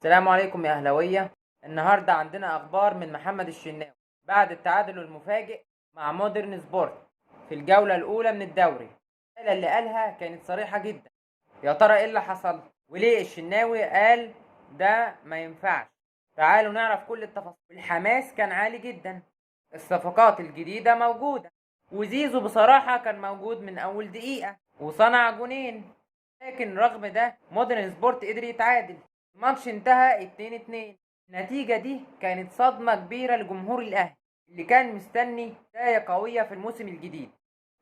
السلام عليكم يا أهلاوية. النهاردة عندنا أخبار من محمد الشناوي بعد التعادل المفاجئ مع مودرن سبورت في الجولة الأولى من الدوري. الرسالة اللي قالها كانت صريحة جدا. يا ترى إيه اللي حصل؟ وليه الشناوي قال ده ما ينفعش؟ تعالوا نعرف كل التفاصيل. الحماس كان عالي جدا، الصفقات الجديدة موجودة، وزيزو بصراحة كان موجود من أول دقيقة وصنع جونين. لكن رغم ده مودرن سبورت قدر يتعادل. الماتش انتهى 2-2. النتيجة دي كانت صدمة كبيرة لجمهور الأهلي اللي كان مستني بداية قوية في الموسم الجديد.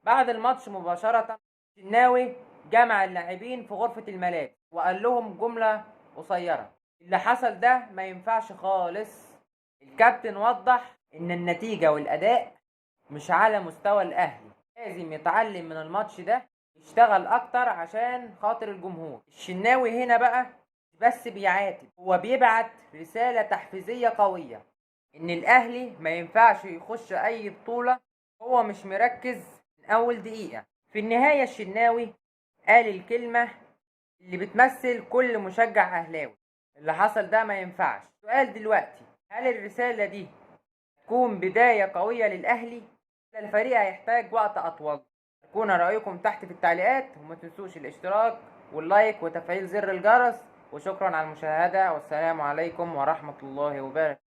بعد الماتش مباشرة الشناوي جمع اللاعبين في غرفة الملابس وقال لهم جملة قصيرة: اللي حصل ده ما ينفعش خالص. الكابتن وضح إن النتيجة والأداء مش على مستوى الأهلي، لازم يتعلم من الماتش ده، يشتغل أكتر عشان خاطر الجمهور. الشناوي هنا بقى بس بيعاتب، هو بيبعت رسالة تحفيزية قوية إن الأهلي ما ينفعش يخش أي بطولة هو مش مركز من أول دقيقة. في النهاية الشناوي قال الكلمة اللي بتمثل كل مشجع أهلاوي: اللي حصل ده ما ينفعش. سؤال دلوقتي: هل الرسالة دي تكون بداية قوية للأهلي ولا الفريق هيحتاج وقت أطول؟ كون رأيكم تحت في التعليقات، وما تنسوش الاشتراك واللايك وتفعيل زر الجرس. وشكرا على المشاهدة، والسلام عليكم ورحمة الله وبركاته.